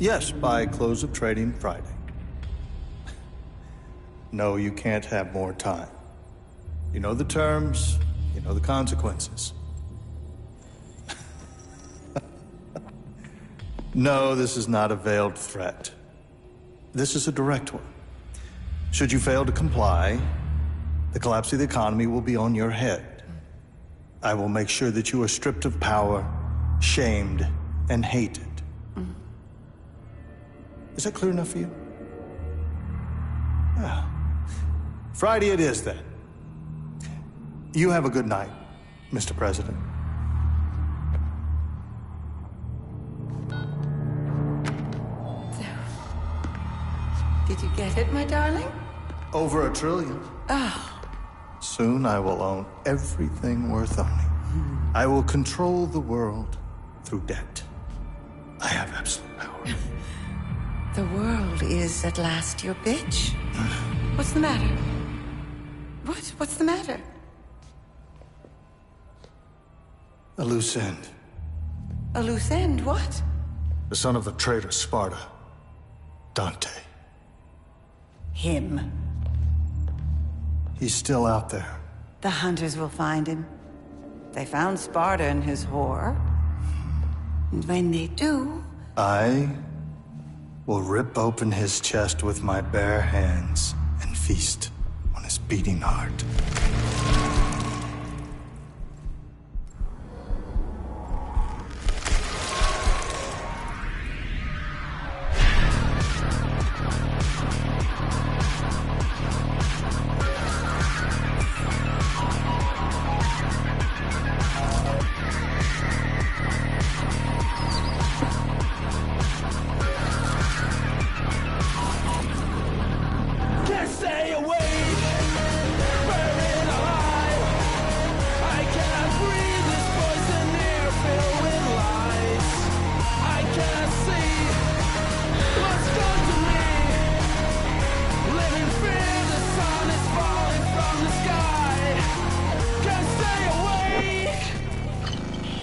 Yes, by close of trading Friday. No, you can't have more time. You know the terms, you know the consequences. No, this is not a veiled threat. This is a direct one. Should you fail to comply, the collapse of the economy will be on your head. I will make sure that you are stripped of power, shamed, and hated. Is that clear enough for you? Ah. Friday it is, then. You have a good night, Mr. President. Did you get it, my darling? Over $1 trillion. Oh. Soon I will own everything worth owning. I will control the world through debt. I have absolute power. The world is at last your bitch. What's the matter? What's the matter? A loose end. A loose end, what? The son of the traitor Sparta. Dante. Him. He's still out there. The hunters will find him. They found Sparta and his whore. And when they do... I will rip open his chest with my bare hands and feast on his beating heart.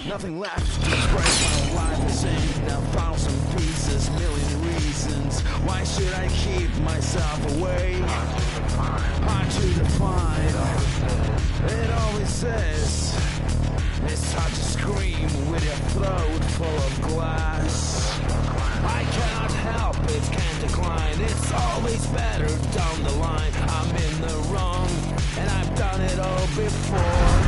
Nothing left to break my life is in. Now found some pieces, million reasons. Why should I keep myself away? Hard to define. It always says it's hard to scream with your throat full of glass. I cannot help it, can't decline. It's always better down the line. I'm in the wrong, and I've done it all before.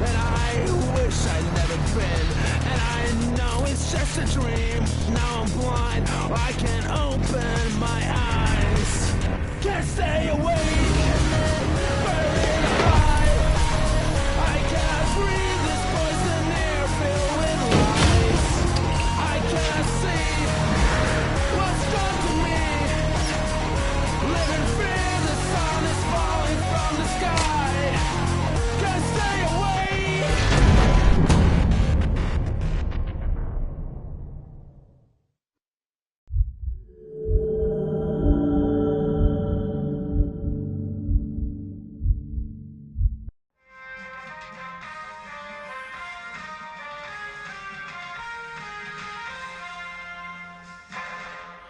And I wish I'd never been. And I know it's just a dream. Now I'm blind, I can't open my eyes. Can't stay awake, buried alive. I can't breathe this poison air filled with lies. I can't see what's done to me. Live in fear, the sun is falling from the sky. Can't stay awake.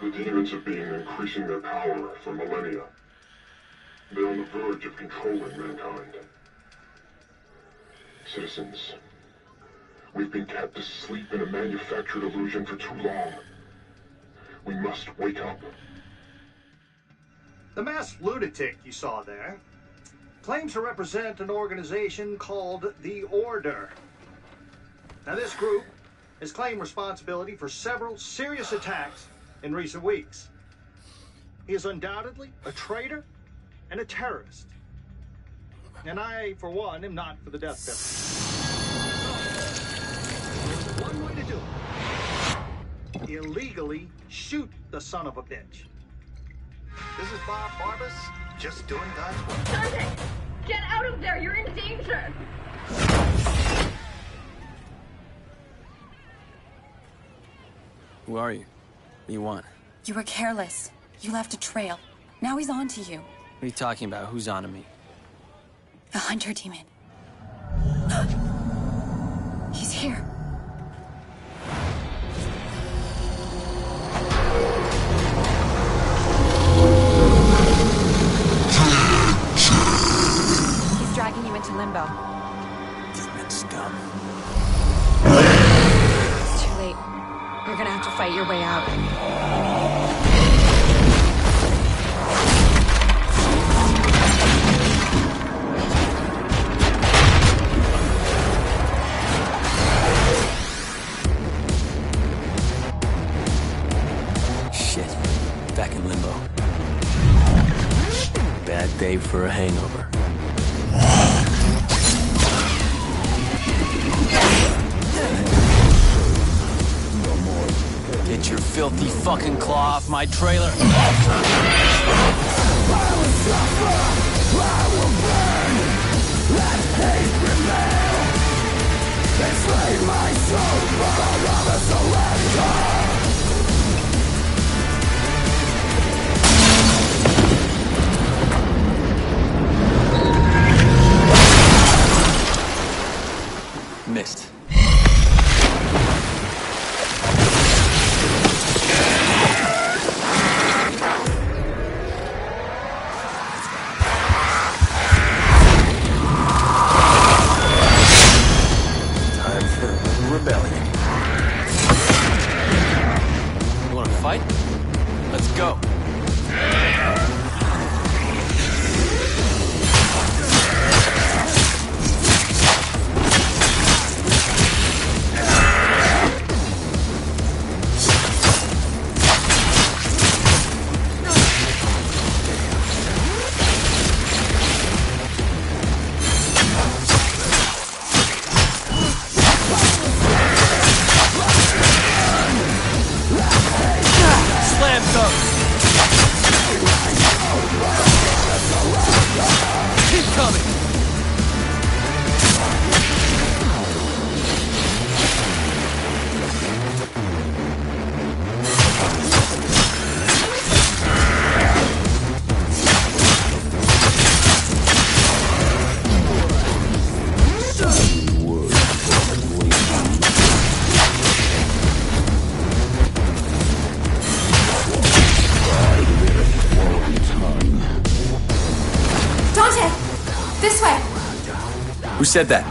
The demons have been increasing their power for millennia. They're on the verge of controlling mankind. Citizens, we've been kept asleep in a manufactured illusion for too long. We must wake up. The masked lunatic you saw there claims to represent an organization called the Order. Now, this group has claimed responsibility for several serious attacks in recent weeks. He is undoubtedly a traitor and a terrorist. And I, for one, am not for the death penalty. There's one way to do it. Illegally shoot the son of a bitch. This is Bob Barbas, just doing God's work. Dante! Get out of there! You're in danger! Who are you? What do you want? You were careless. You left a trail. Now he's on to you. What are you talking about? Who's on to me? The hunter demon. He's here. limbo. Demon scum. It's too late. You're gonna have to fight your way out. Shit. Back in limbo. Bad day for a hangover. Get your filthy fucking claw off my trailer. Missed. Time for a little rebellion. You wanna fight? Let's go. Slam dunk. Keep coming. Dante! This way! Who said that?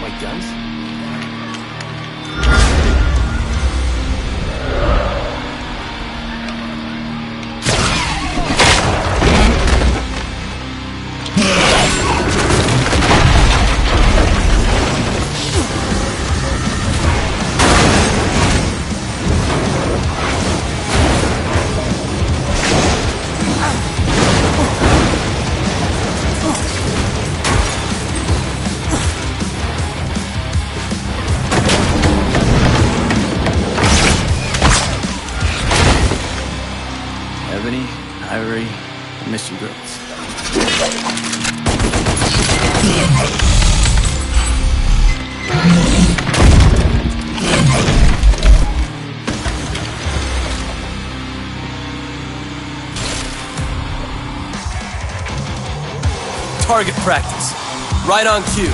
My guns? Ebony, Ivory, I miss you girls. Target practice. Right on cue.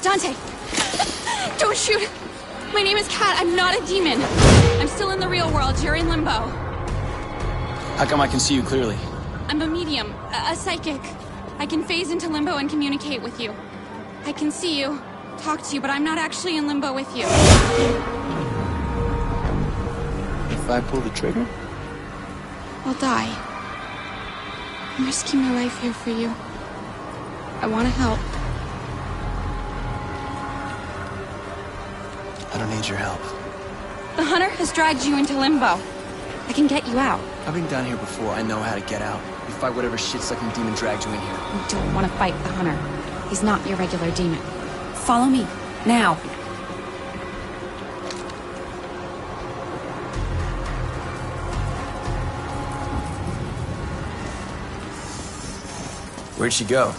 Dante! Don't shoot! My name is Kat. I'm not a demon. I'm still in the real world. You're in limbo. How come I can see you clearly? I'm a medium, a psychic. I can phase into limbo and communicate with you. I can see you, talk to you, but I'm not actually in limbo with you. If I pull the trigger? I'll die. I'm risking my life here for you. I want to help. I don't need your help. The hunter has dragged you into limbo. I can get you out. I've been down here before. I know how to get out. You fight whatever shit-sucking demon dragged you in here. You don't want to fight the hunter. He's not your regular demon. Follow me, now. Where'd she go?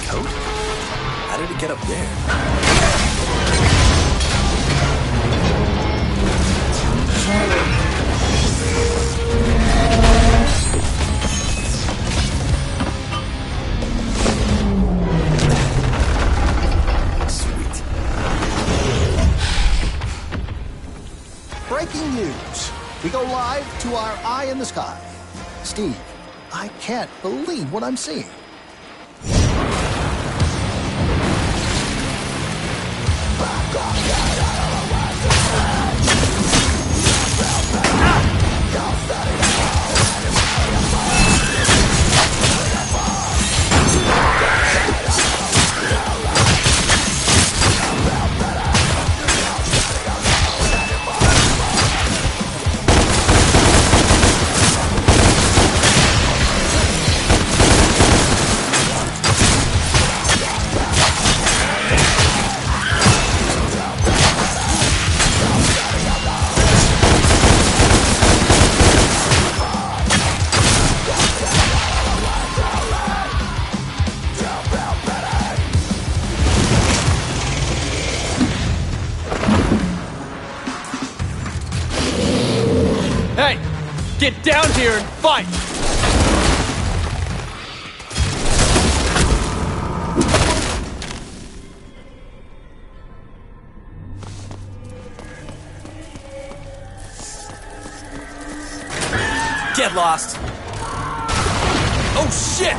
coat? How did it get up there? Sweet. Breaking news. We go live to our eye in the sky. Steve, I can't believe what I'm seeing. Hey! Get down here and fight! Get lost! Oh shit!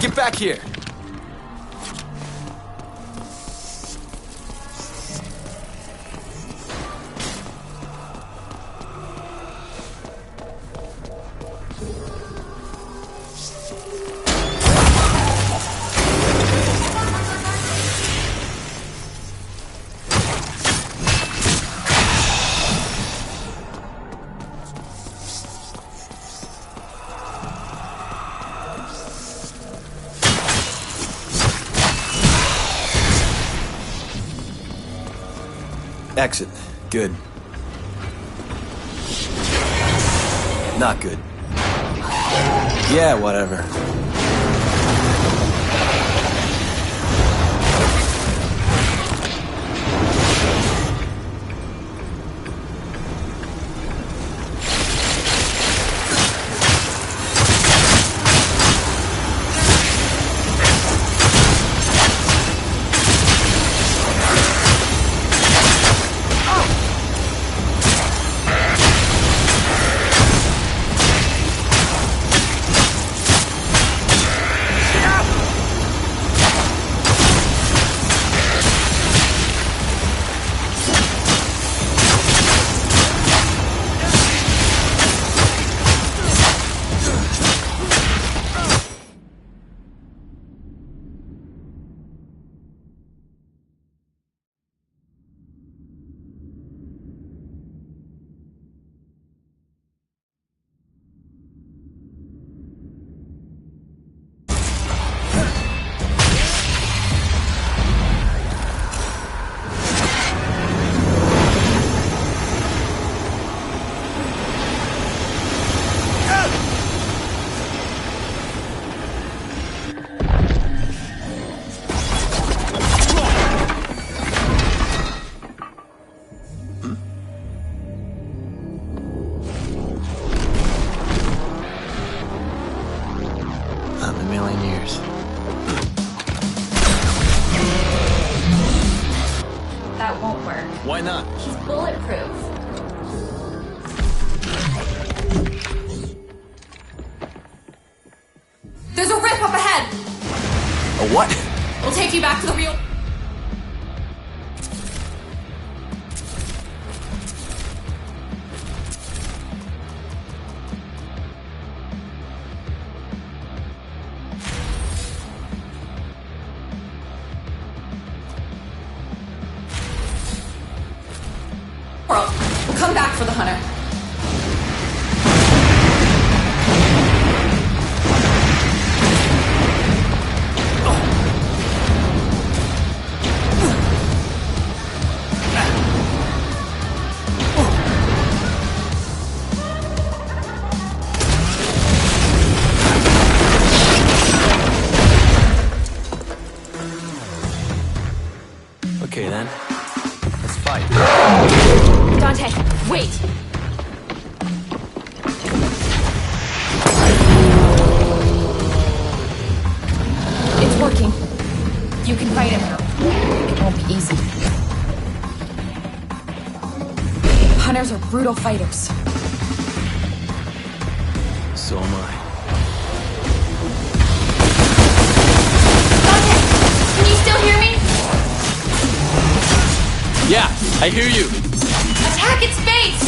Get back here! Exit. Good. Not good. Yeah, whatever. not? He's bulletproof. There's a rip up ahead! A what? We'll take you back to the real... world. We'll come back for the hunter. Okay then. Let's fight. Dante, wait! It's working. You can fight him. It won't be easy. Hunters are brutal fighters. So am I. Dante! Can you still hear me? Yeah, I hear you. Attack its base!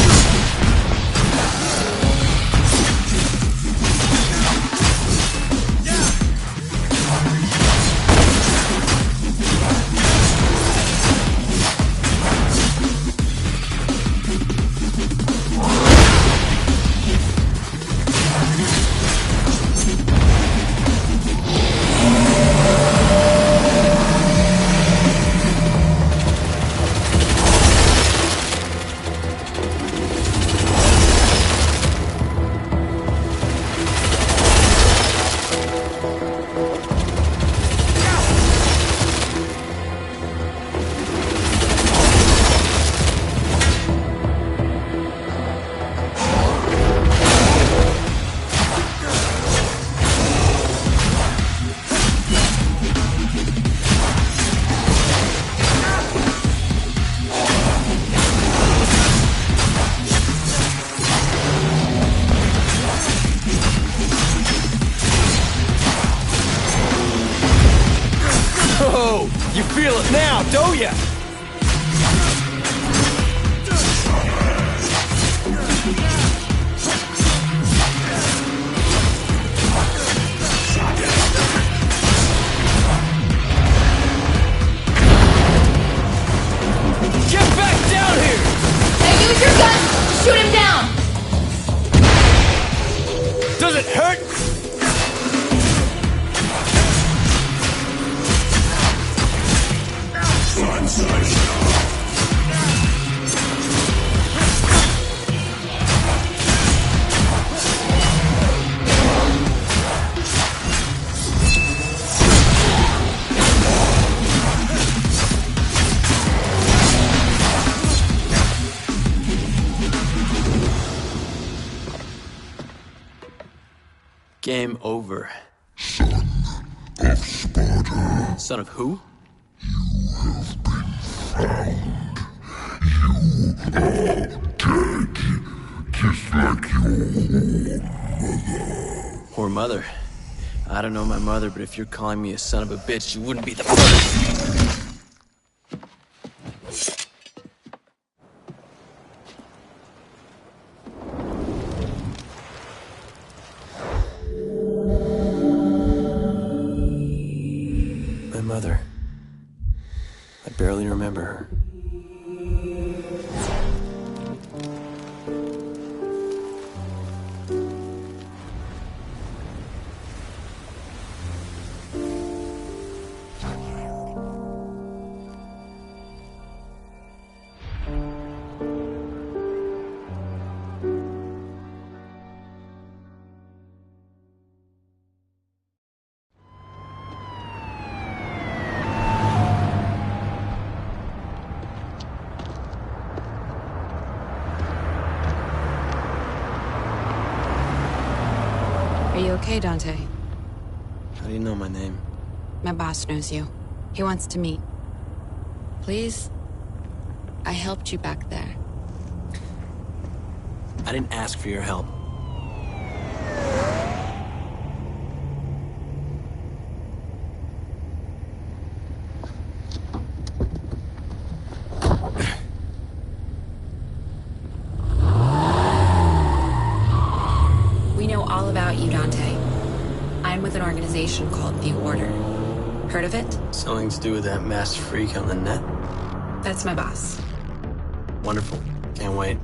Oh, you feel it now, don't ya? Get back down here! Now use your gun! Shoot him down! Does it hurt? Game over. Son of who? Or mother. I don't know my mother, but if you're calling me a son of a bitch, you wouldn't be the first. My mother. I barely remember her. Are you okay, Dante? How do you know my name? My boss knows you. He wants to meet. Please? I helped you back there. I didn't ask for your help. We know all about you, Dante. I'm with an organization called The Order. Heard of it? Something to do with that masked freak on the net? That's my boss. Wonderful. Can't wait.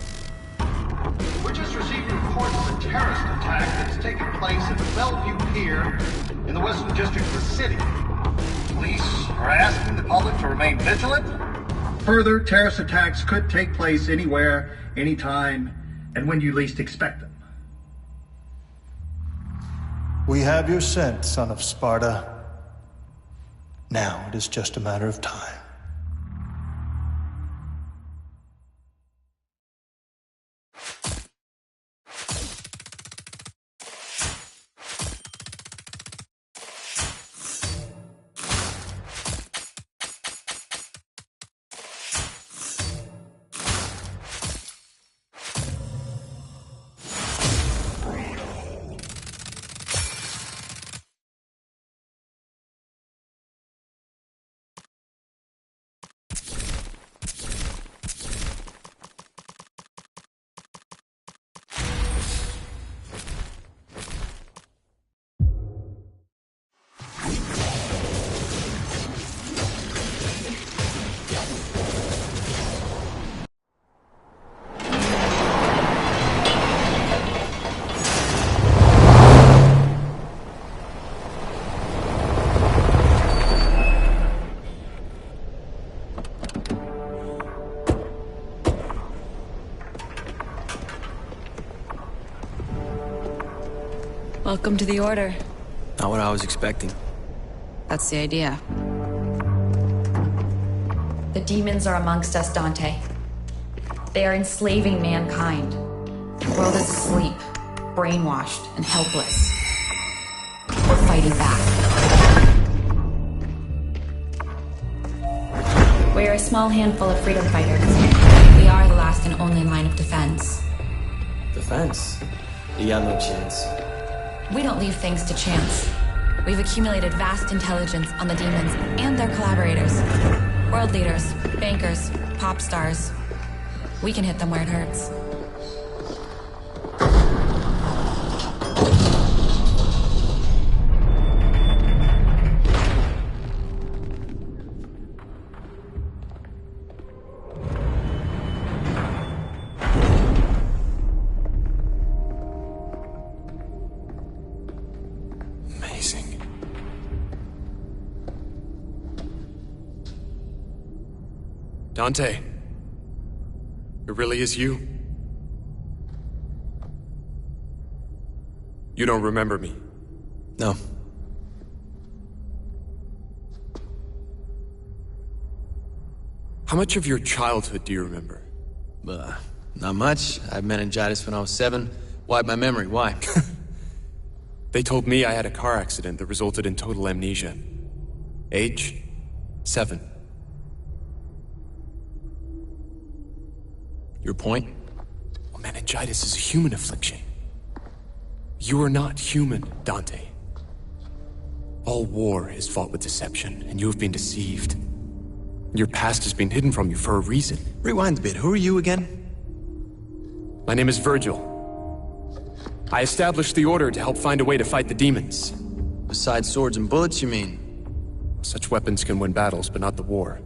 We just received reports of a terrorist attack that's taken place at the Bellevue Pier in the Western District of the city. Police are asking the public to remain vigilant. Further terrorist attacks could take place anywhere, anytime, and when you least expect them. We have your scent, son of Sparta. Now it is just a matter of time. Welcome to the Order. Not what I was expecting. That's the idea. The demons are amongst us, Dante. They are enslaving mankind. The world is asleep, brainwashed, and helpless. We're fighting back. We're a small handful of freedom fighters. We are the last and only line of defense. Defense? You got no chance. We don't leave things to chance. We've accumulated vast intelligence on the demons and their collaborators. World leaders, bankers, pop stars. We can hit them where it hurts. Dante, it really is you? You don't remember me? No. How much of your childhood do you remember? Not much. I had meningitis when I was 7. Wiped my memory. Why? They told me I had a car accident that resulted in total amnesia. Age? 7. Your point? Well, meningitis is a human affliction. You are not human, Dante. All war is fought with deception, and you have been deceived. Your past has been hidden from you for a reason. Rewind a bit. Who are you again? My name is Virgil. I established the Order to help find a way to fight the demons. Besides swords and bullets, you mean? Such weapons can win battles, but not the war.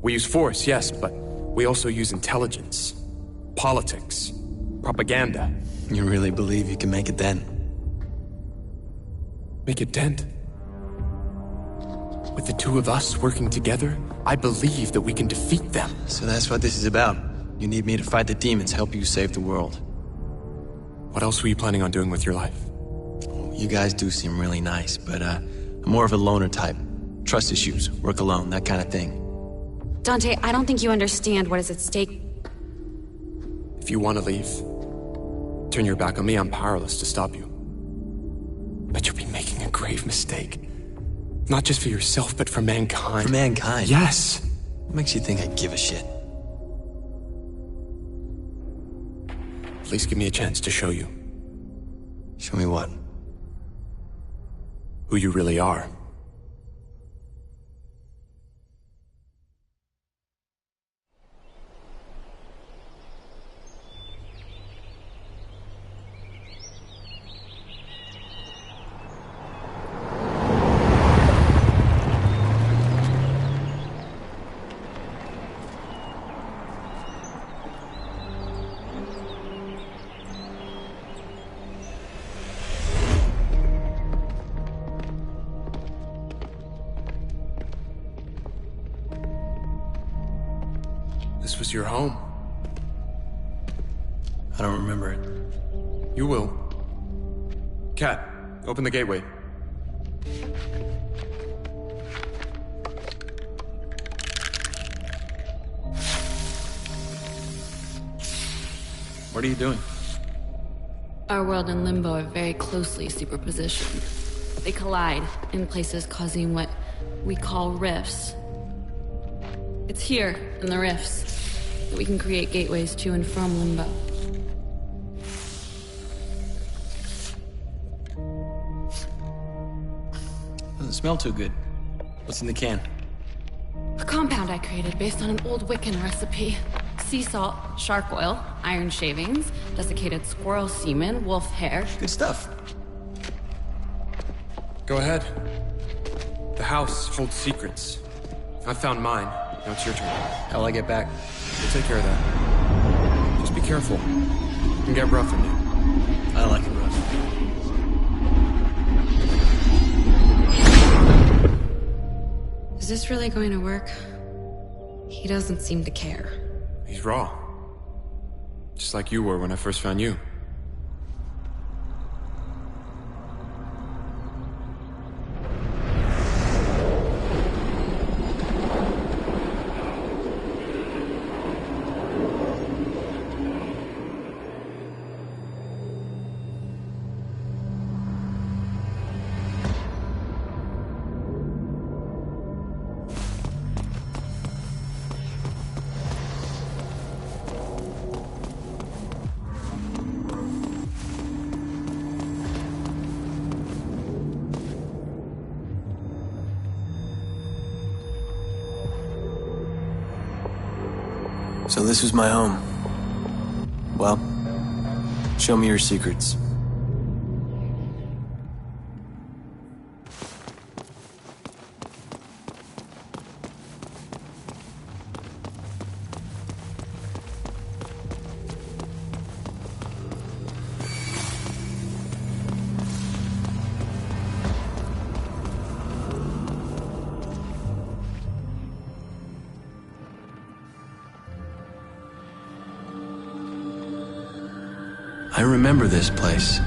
We use force, yes, but we also use intelligence, politics, propaganda. You really believe you can make a dent? Make a dent? With the two of us working together, I believe that we can defeat them. So that's what this is about. You need me to fight the demons, help you save the world. What else were you planning on doing with your life? You guys do seem really nice, but I'm more of a loner type. Trust issues, work alone, that kind of thing. Dante, I don't think you understand what is at stake. If you want to leave, turn your back on me, I'm powerless to stop you. But you'll be making a grave mistake. Not just for yourself, but for mankind. For mankind? Yes! What makes you think I give a shit? At least give me a chance to show you. Show me what? Who you really are. This was your home. I don't remember it. You will. Cat, open the gateway. What are you doing? Our world and Limbo are very closely superpositioned. They collide in places causing what we call rifts. It's here, in the rifts, that we can create gateways to and from Limbo. Doesn't smell too good. What's in the can? A compound I created based on an old Wiccan recipe. Sea salt, shark oil, iron shavings, desiccated squirrel semen, wolf hair. Good stuff. Go ahead. The house holds secrets. I found mine. Now it's your turn. How'll I get back? We'll take care of that. Just be careful. It can get rough in here. I like it rough. Is this really going to work? He doesn't seem to care. He's raw. Just like you were when I first found you. So this was my home. Well, show me your secrets. I remember this place.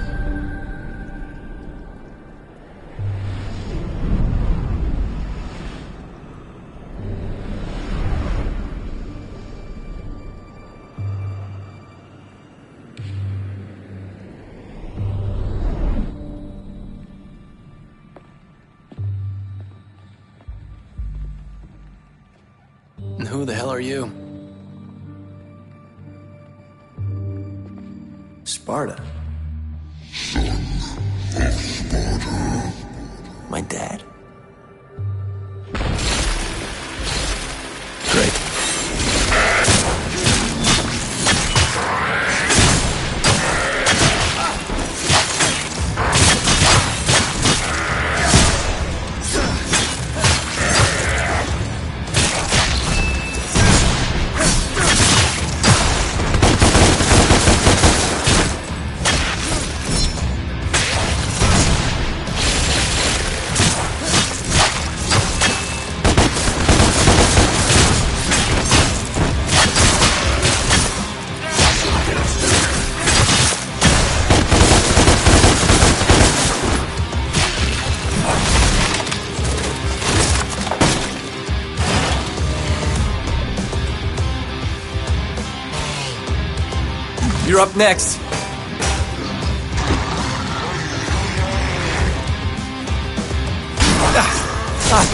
And who the hell are you? Sparta. My dad. Great. You're up next.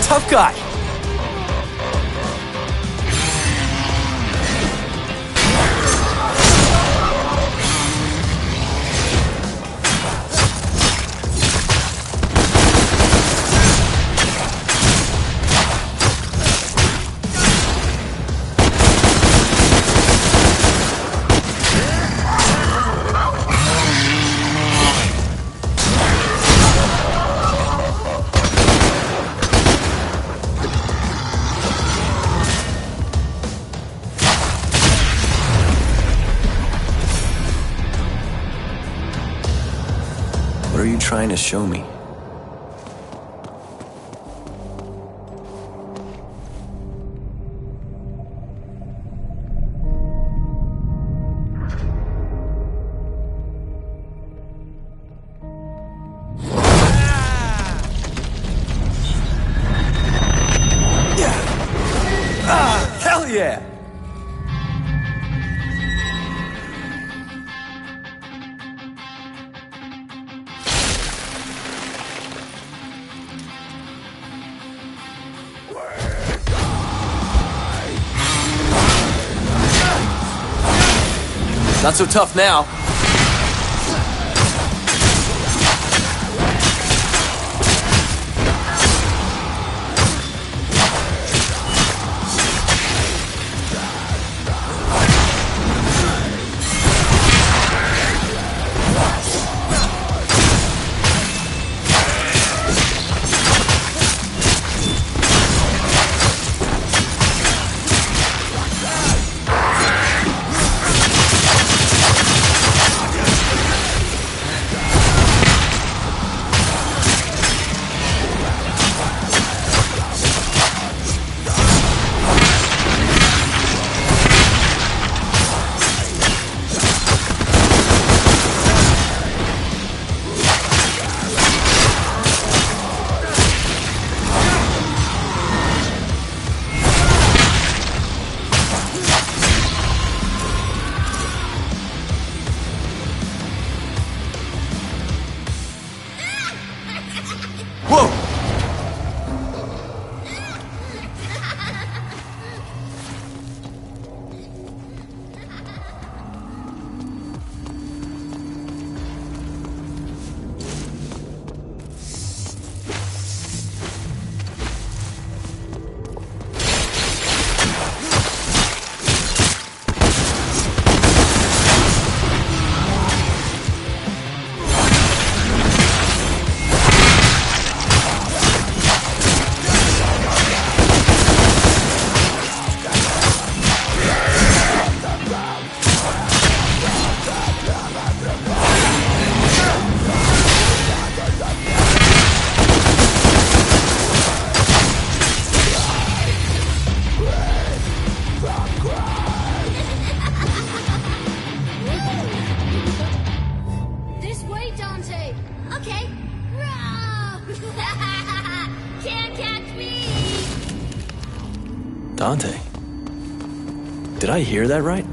Tough guy. are you trying to show me? Hell yeah! Not so tough now. Dante. Did I hear that right?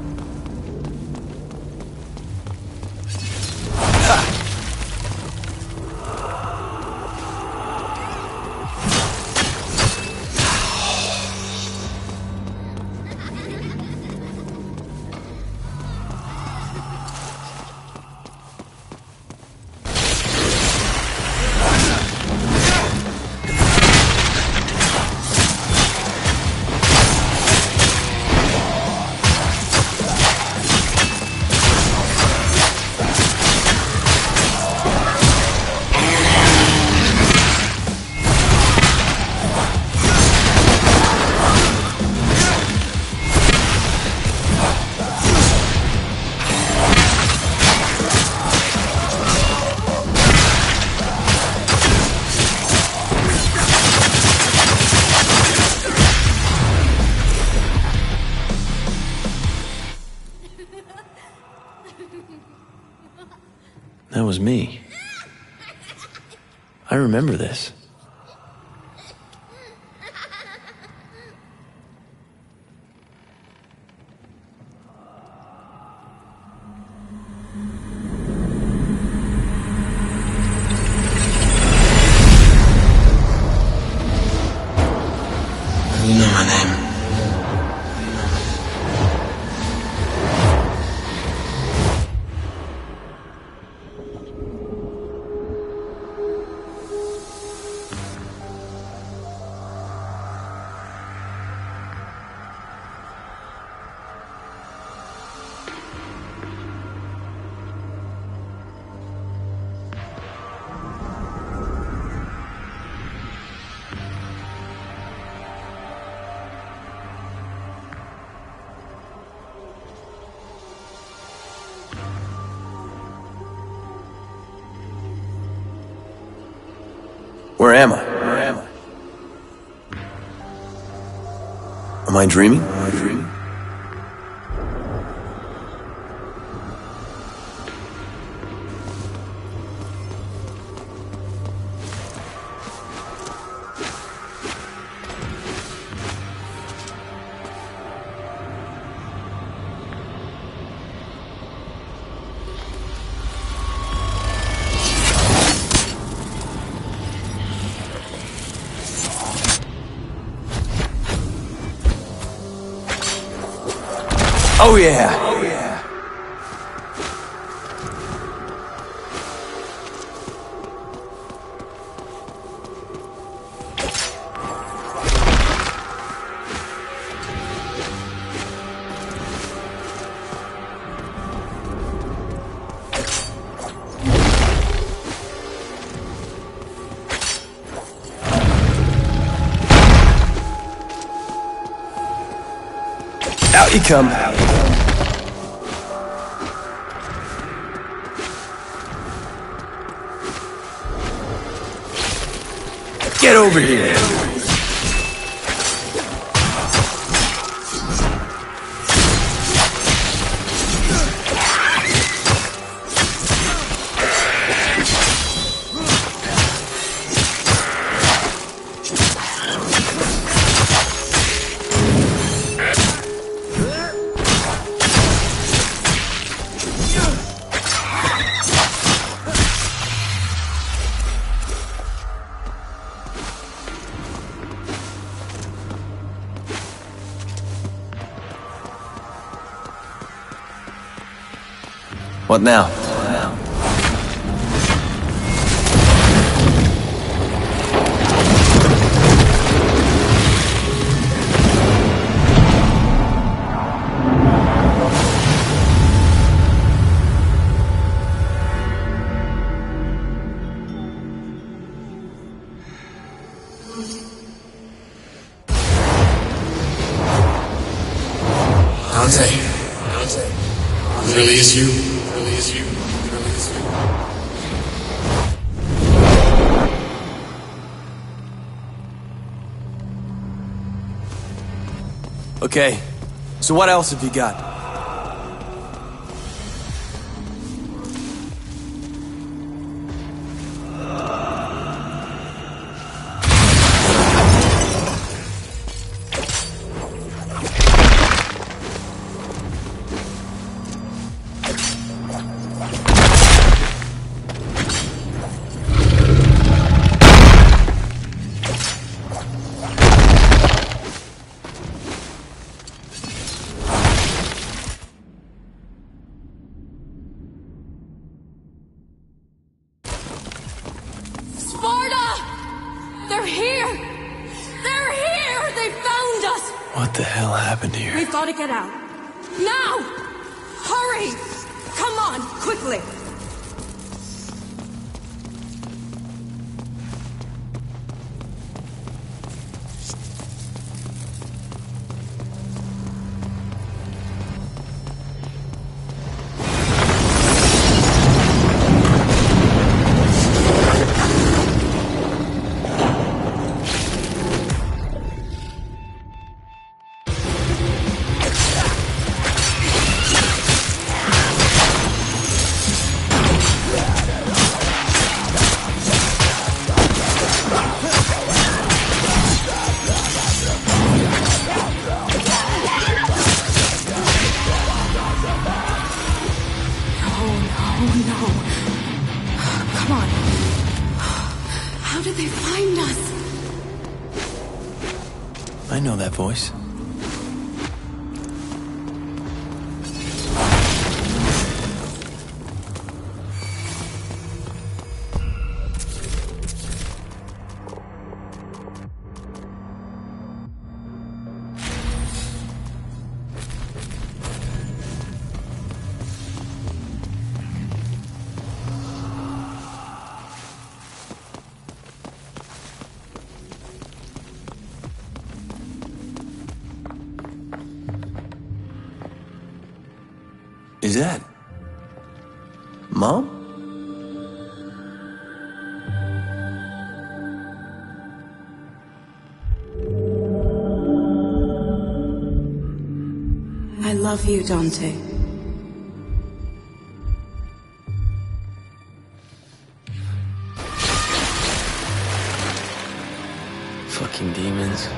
That was me. I remember this. You know my name. Where am I? Am I dreaming? Oh yeah! Out you come. Get over here! What now? Dante. It really is you. Okay, so what else have you got? What the hell happened here? We've got to get out. Now! Hurry! Come on, quickly! I know that voice. Is that Mom? love you, Dante. Fucking demons.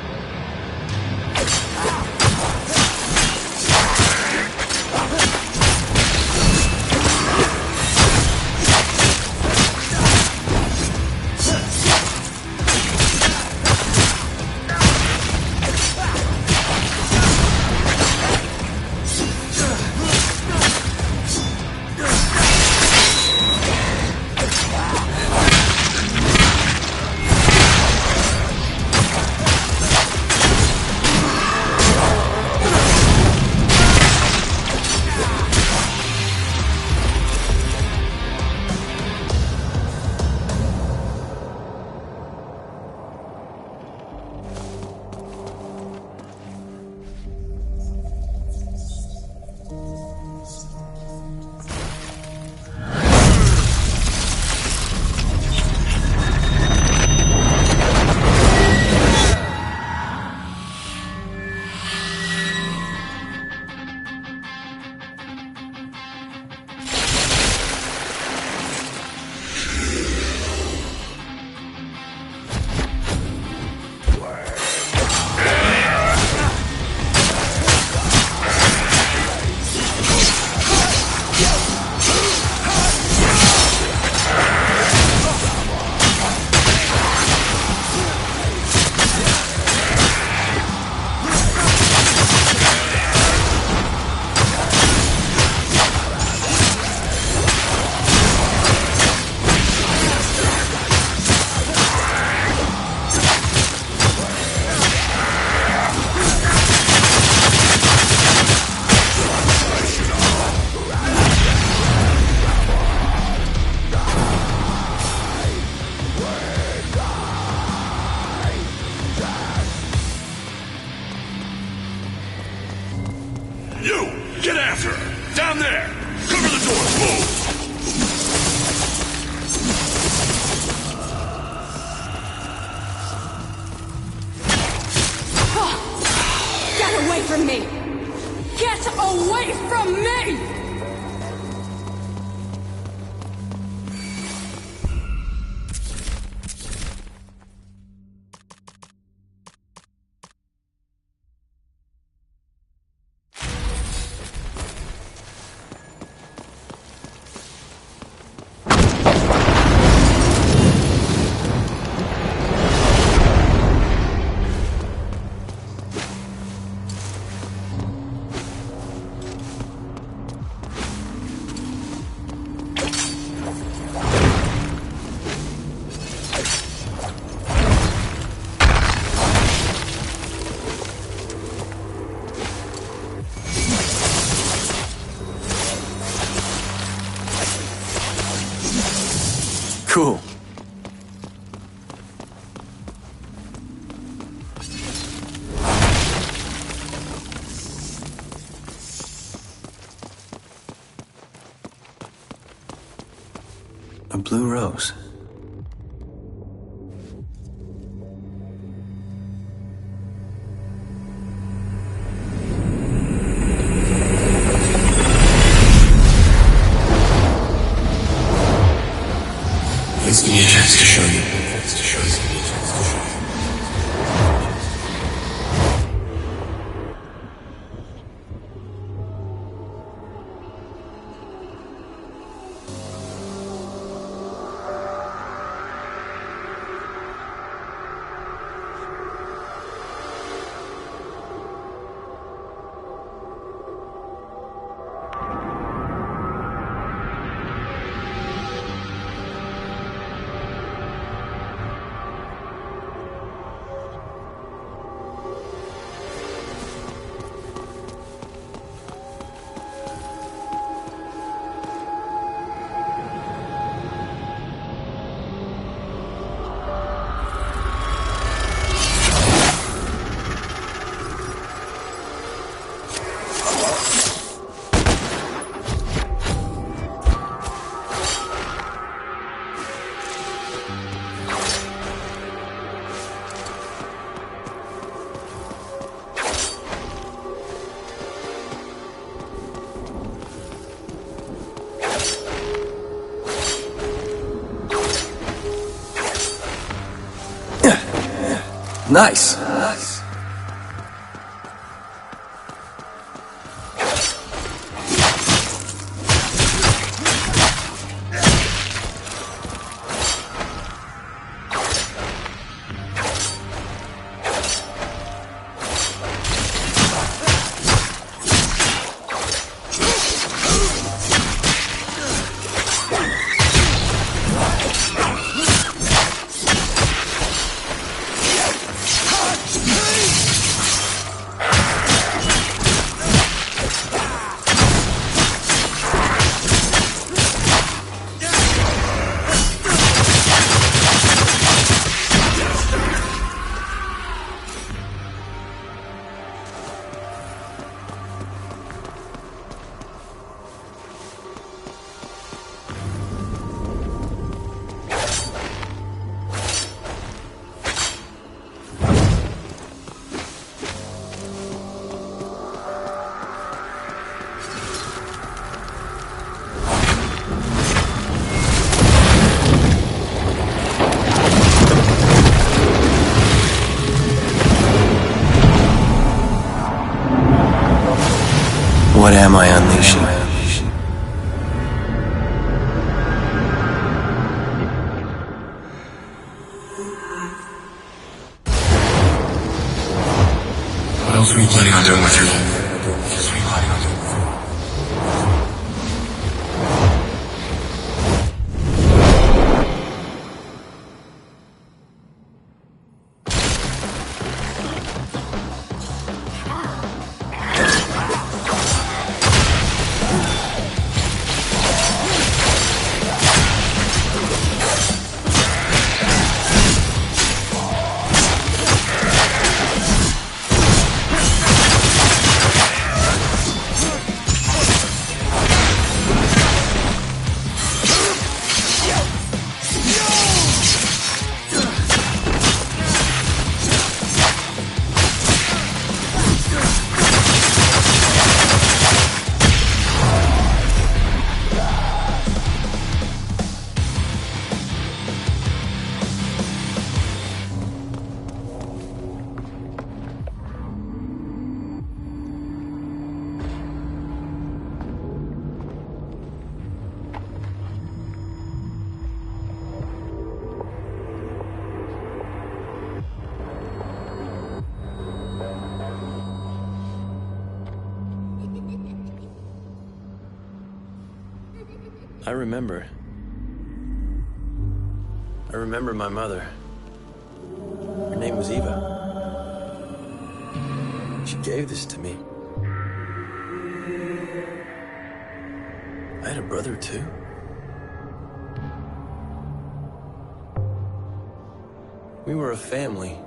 You! Get after her! Down there! Cover the door! Move! Get away from me! Get away from me! Cool. A blue rose. Please give me a chance to show you. Nice. What am I unleashing? What else were you planning on doing with your life? I remember my mother. Her name was Eva. She gave this to me. I had a brother too. We were a family.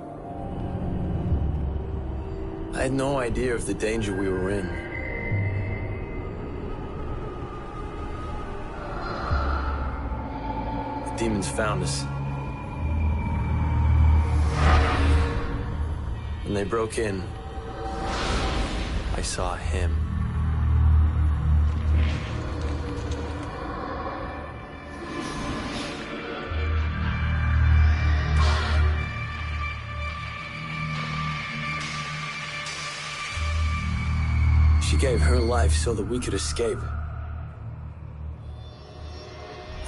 I had no idea of the danger we were in. The demons found us. When they broke in, I saw him. She gave her life so that we could escape.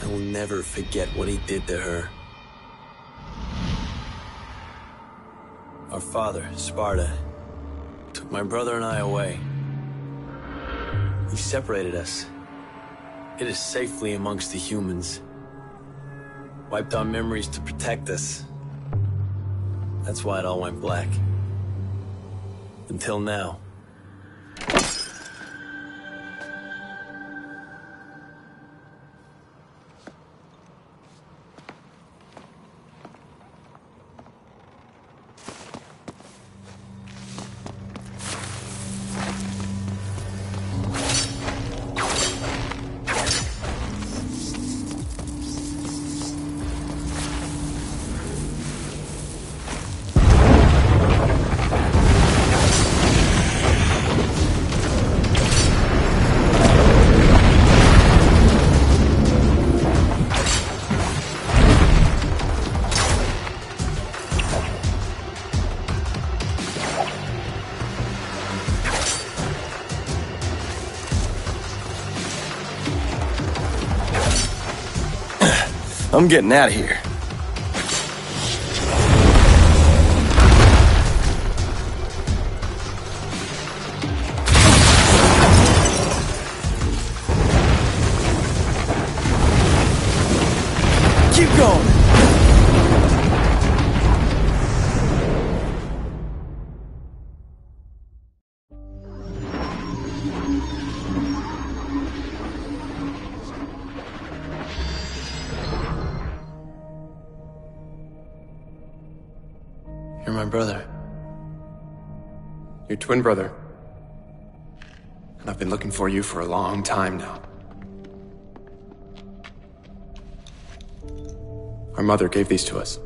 I will never forget what he did to her. Our father, Sparta, took my brother and I away. He separated us, hid us safely amongst the humans, wiped our memories to protect us. That's why it all went black. Until now. I'm getting out of here. Keep going. You're my brother. Your twin brother. And I've been looking for you for a long time now. Our mother gave these to us.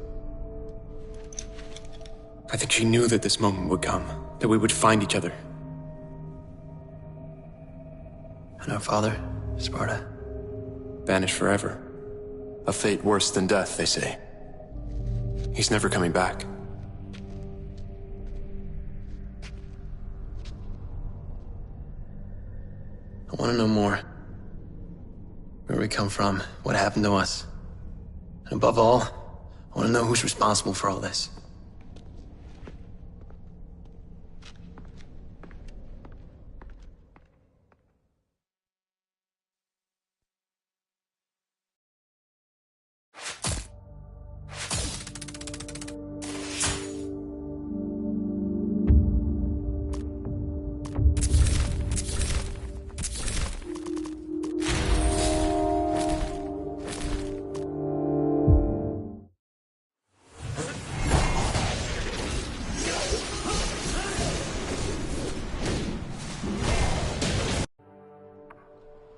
I think she knew that this moment would come, that we would find each other. And our father, Sparta? Banished forever. A fate worse than death, they say. He's never coming back. I want to know more. Where we come from, what happened to us. And above all, I want to know who's responsible for all this.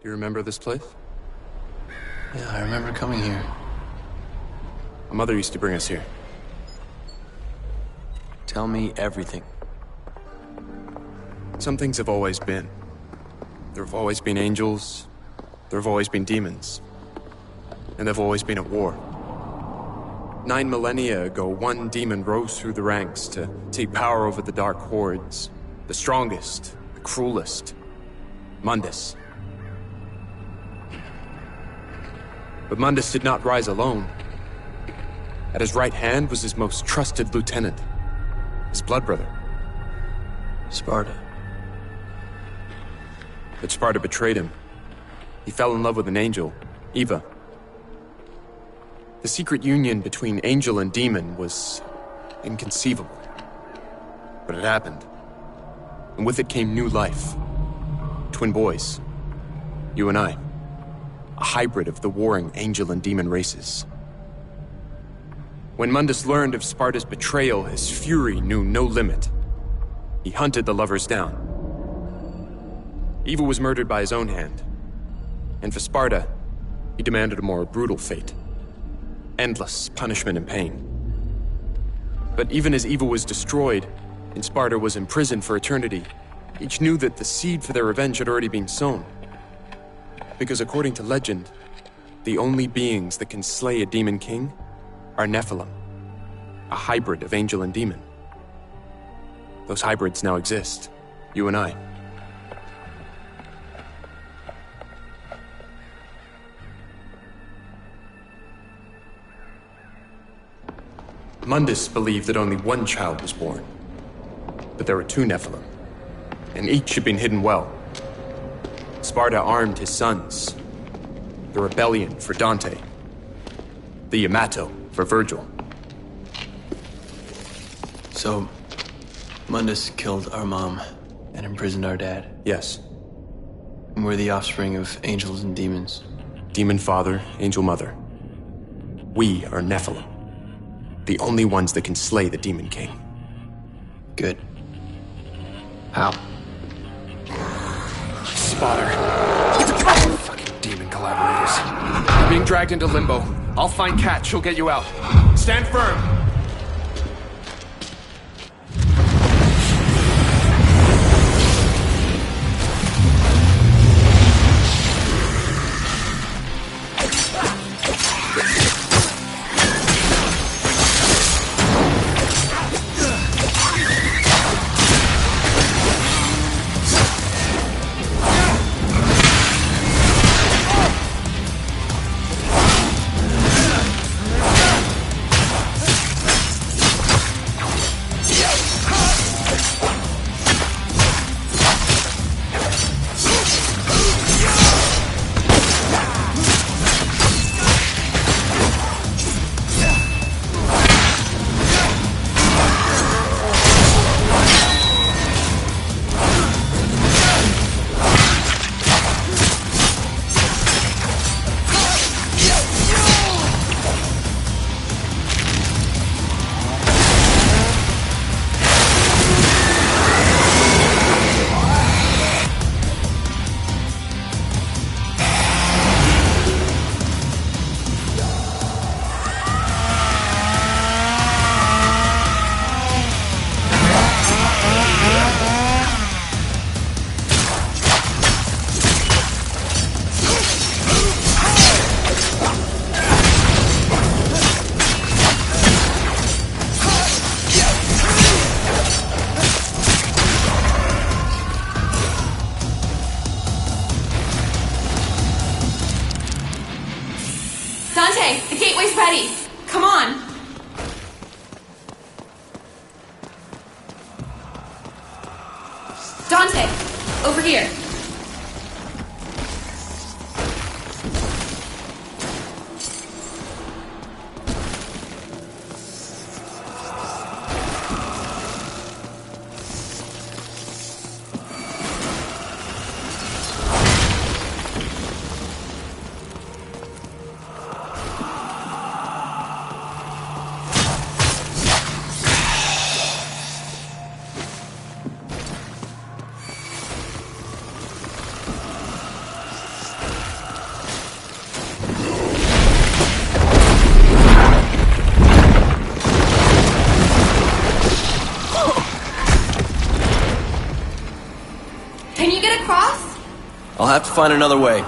You remember this place? Yeah, I remember coming here. My mother used to bring us here. Tell me everything. Some things have always been. There have always been angels. There have always been demons. And they've always been at war. 9 millennia ago, one demon rose through the ranks to take power over the Dark Hordes. The strongest, the cruelest. Mundus. But Mundus did not rise alone. At his right hand was his most trusted lieutenant, his blood brother. Sparta. But Sparta betrayed him. He fell in love with an angel, Eva. The secret union between angel and demon was inconceivable. But it happened. And with it came new life. Twin boys. You and I. A hybrid of the warring angel and demon races. When Mundus learned of Sparta's betrayal, his fury knew no limit. He hunted the lovers down. Eva was murdered by his own hand. And for Sparta, he demanded a more brutal fate. Endless punishment and pain. But even as Eva was destroyed, and Sparta was imprisoned for eternity, each knew that the seed for their revenge had already been sown. Because according to legend, the only beings that can slay a demon king are Nephilim, a hybrid of angel and demon. Those hybrids now exist, you and I. Mundus believed that only one child was born, but there were 2 Nephilim, and each had been hidden well. Sparta armed his sons. The rebellion for Dante. The Yamato for Virgil. So, Mundus killed our mom and imprisoned our dad. Yes. And we're the offspring of angels and demons. Demon father, angel mother. We are Nephilim. The only ones that can slay the Demon King. Good. How? Spotter. Fucking demon collaborators. You're being dragged into limbo. I'll find Kat. She'll get you out. Stand firm. Dante, the gateway's ready. Come on. Dante, over here. Can you get across? I'll have to find another way.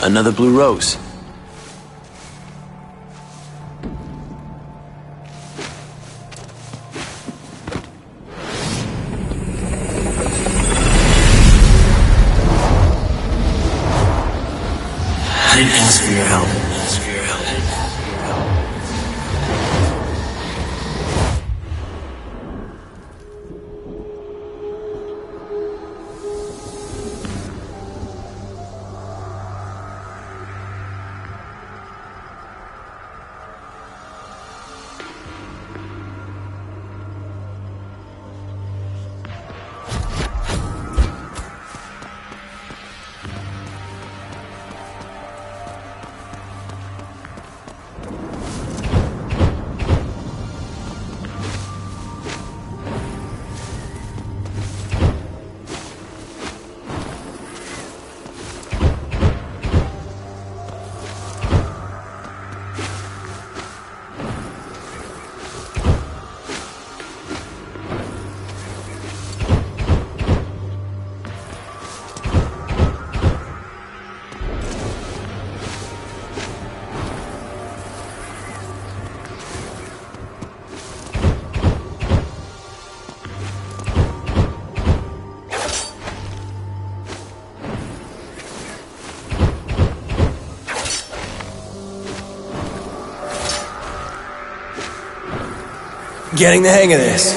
Another blue rose. I didn't ask for your help. Getting the hang of this.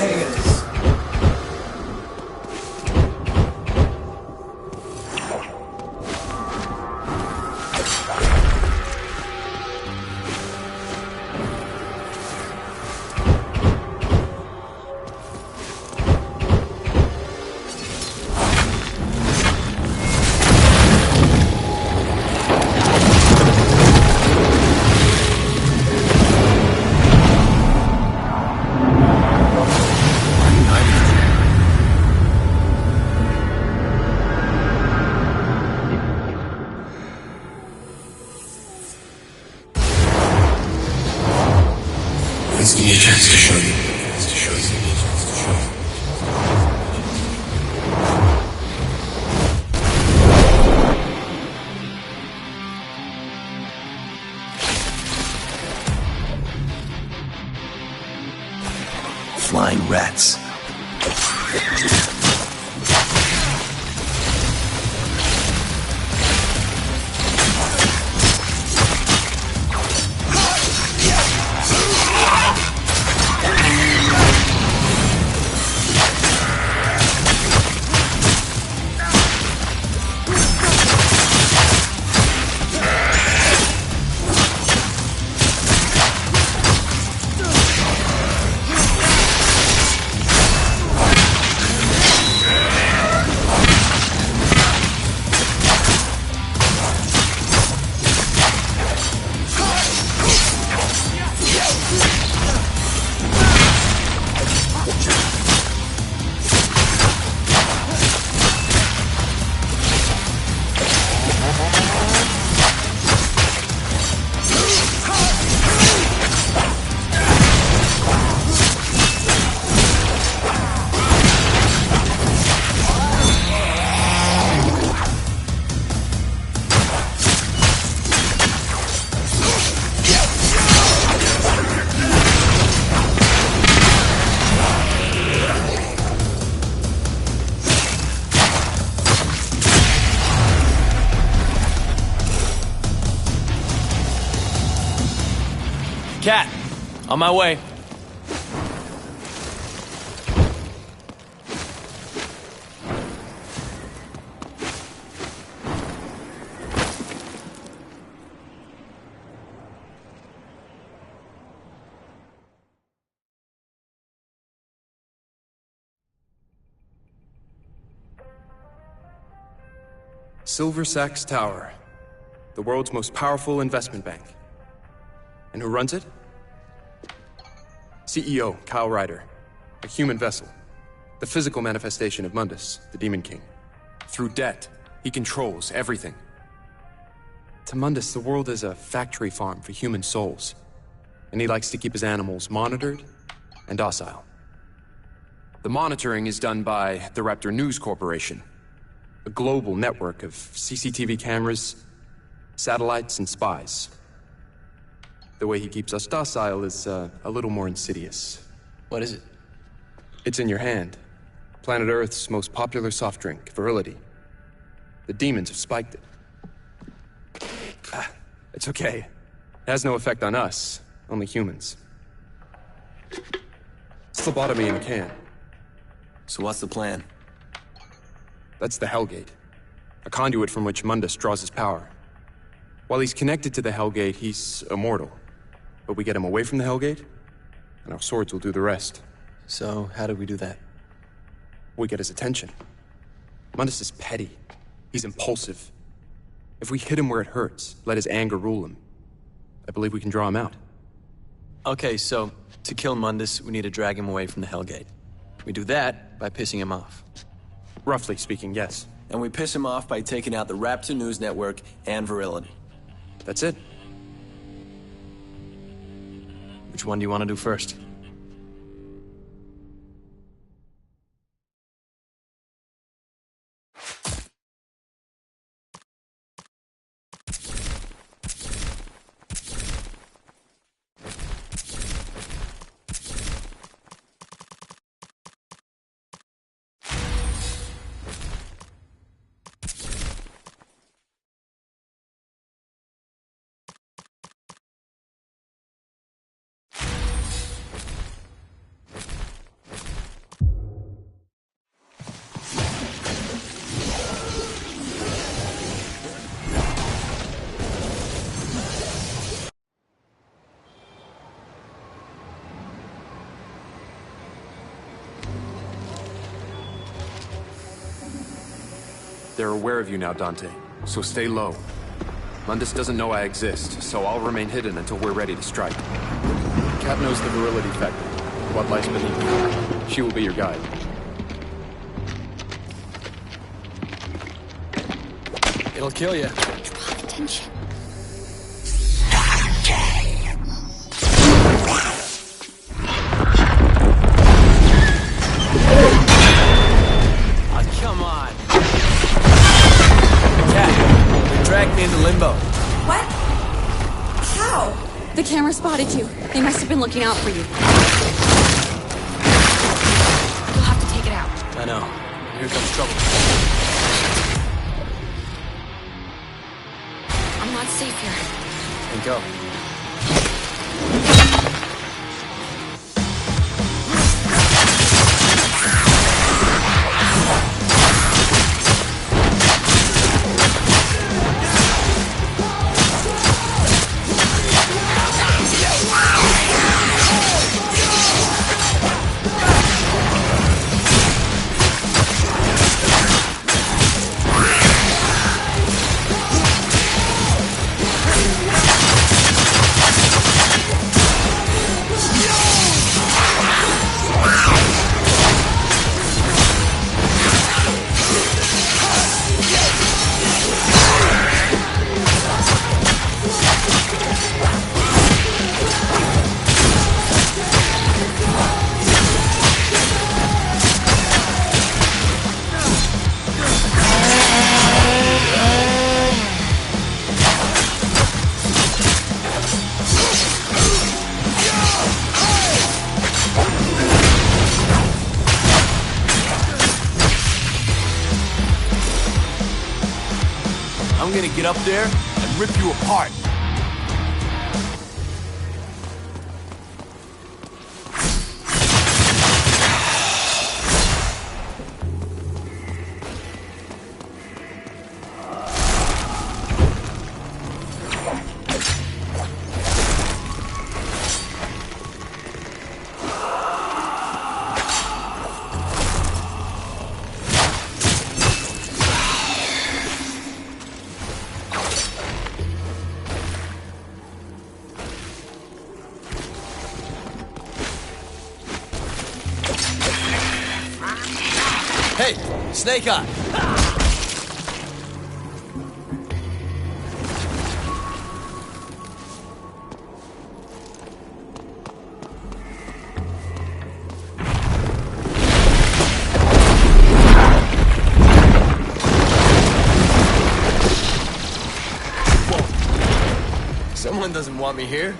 Cat, on my way. Silver Sachs Tower, the world's most powerful investment bank. And who runs it? CEO Kyle Ryder, a human vessel, the physical manifestation of Mundus, the Demon King. Through debt, he controls everything. To Mundus, the world is a factory farm for human souls, and he likes to keep his animals monitored and docile. The monitoring is done by the Raptor News Corporation, a global network of CCTV cameras, satellites, and spies. The way he keeps us docile is a little more insidious. What is it? It's in your hand. Planet Earth's most popular soft drink, Virility. The demons have spiked it. It's okay. It has no effect on us, only humans. It's lobotomy in a can. So what's the plan? That's the Hellgate, a conduit from which Mundus draws his power. While he's connected to the Hellgate, he's immortal. But we get him away from the Hellgate, and our swords will do the rest. So, how do we do that? We get his attention. Mundus is petty. He's impulsive. If we hit him where it hurts, let his anger rule him, I believe we can draw him out. Okay, so, to kill Mundus, we need to drag him away from the Hellgate. We do that by pissing him off. Roughly speaking, yes. And we piss him off by taking out the Raptor News Network and Virility. That's it. Which one do you want to do first? They're aware of you now, Dante, so stay low. Mundus doesn't know I exist, so I'll remain hidden until we're ready to strike. Cat knows the Virility factor, what lies beneath you. She will be your guide. It'll kill you. Draw attention. Come on. Cat, drag me into limbo. What? How? The camera spotted you. They must have been looking out for you. You'll have to take it out. I know. Here comes trouble. I'm not safe here. Then go. I'm gonna get up there and rip you apart. Snake Eye. Someone doesn't want me here.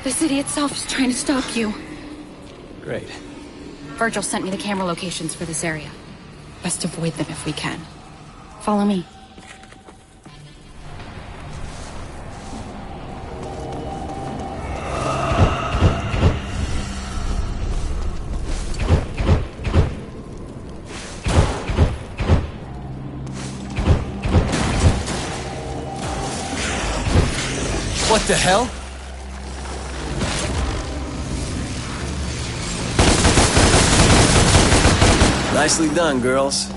The city itself is trying to stop you. Great. Virgil sent me the camera locations for this area. Best avoid them if we can. Follow me. What the hell? Nicely done, girls.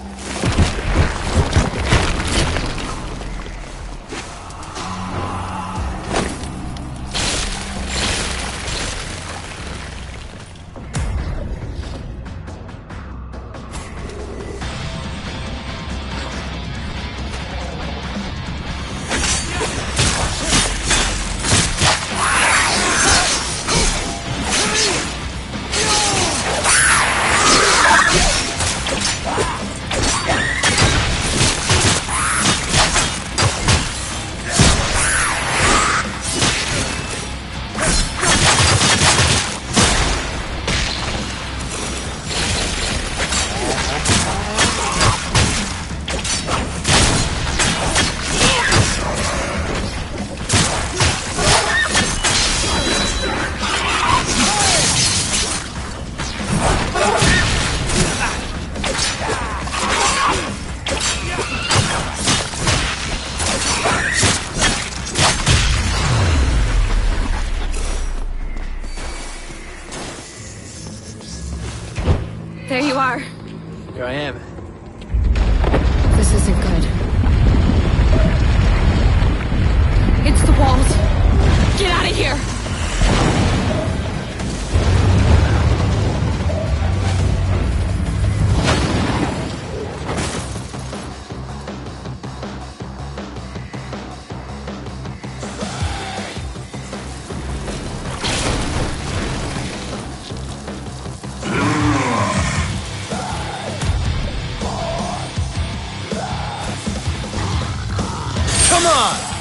There you are. Here I am. This isn't good. It's the walls. Get out of here! Come on!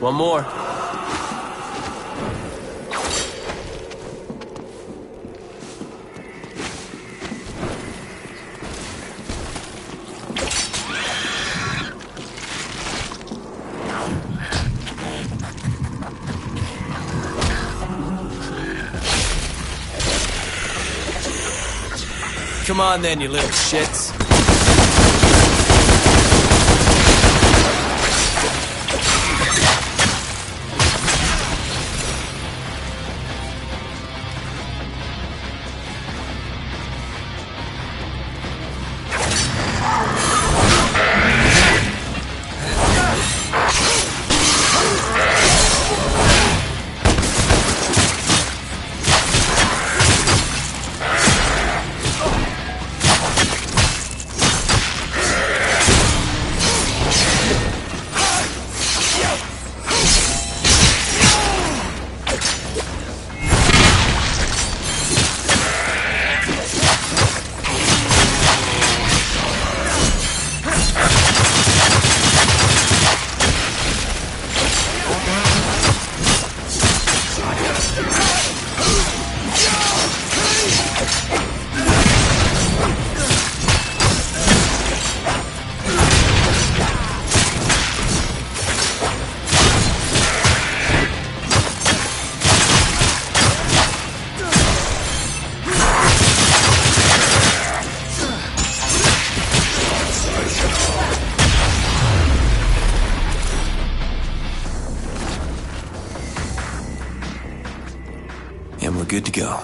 One more. Come on then, you little shits. And we're good to go.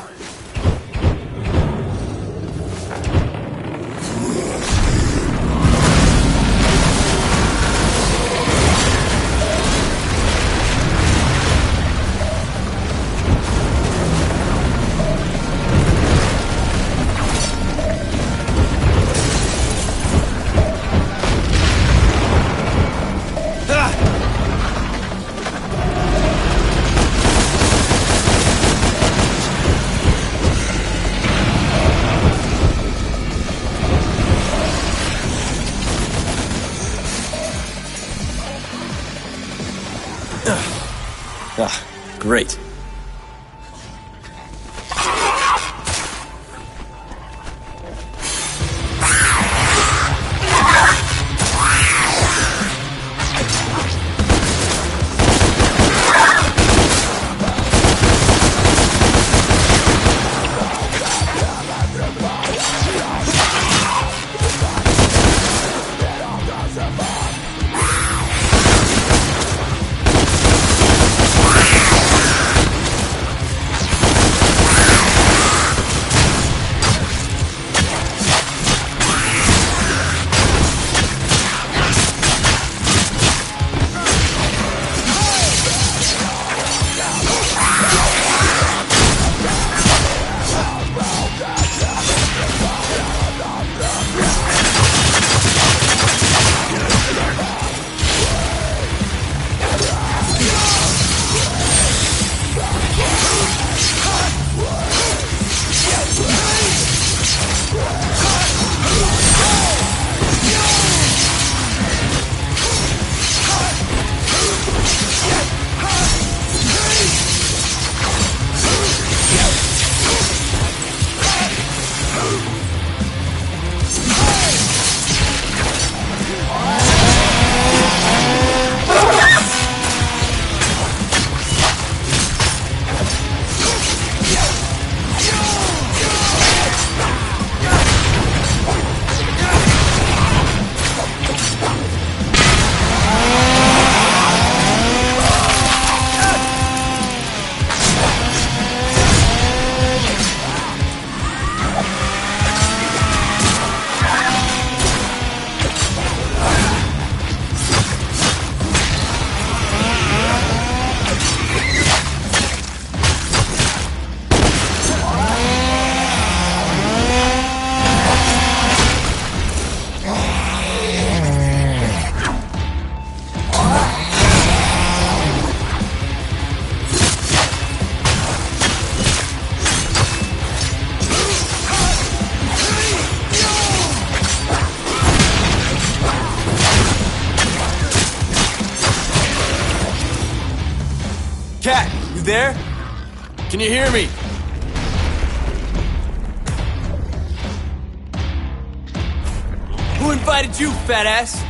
Great. Cat, you there? Can you hear me? Who invited you, fat ass?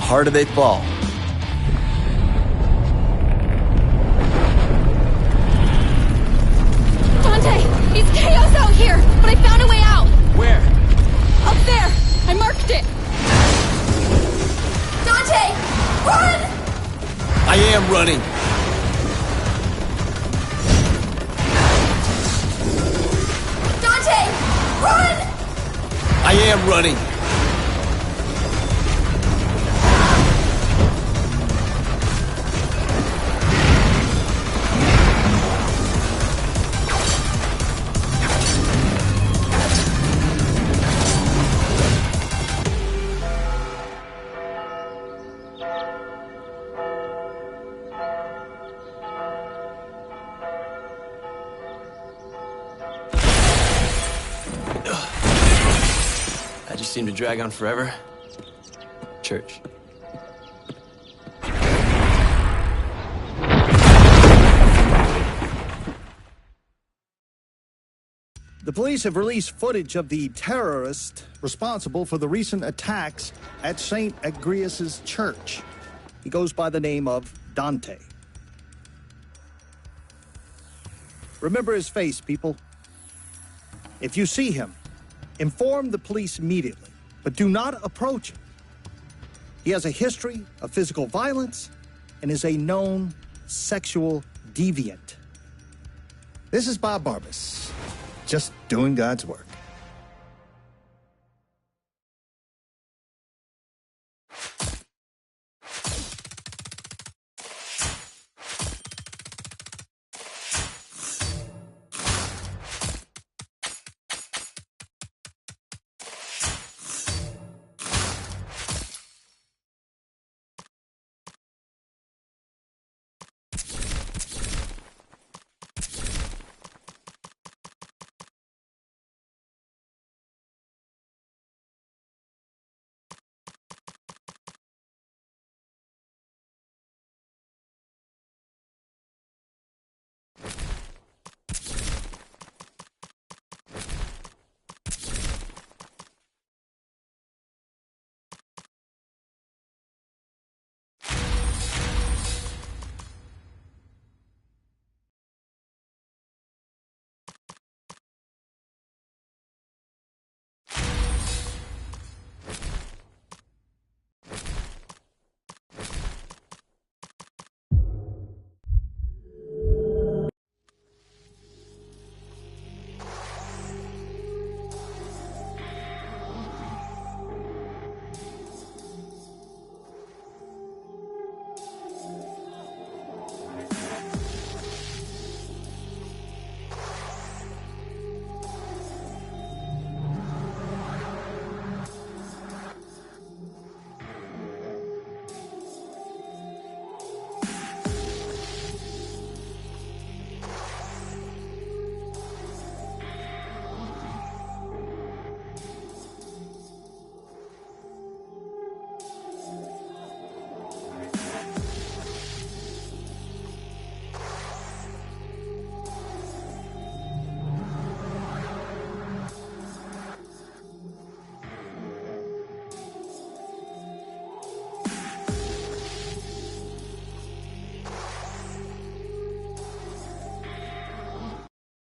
Harder they fall. Dante! It's chaos out here, but I found a way out! Where? Up there! I marked it! Dante! Run! I am running. Dante! Run! I am running. That just seemed to drag on forever. Church. The police have released footage of the terrorist responsible for the recent attacks at St. Agrias' church. He goes by the name of Dante. Remember his face, people. If you see him, inform the police immediately, but do not approach him. He has a history of physical violence and is a known sexual deviant. This is Bob Barbas, just doing God's work.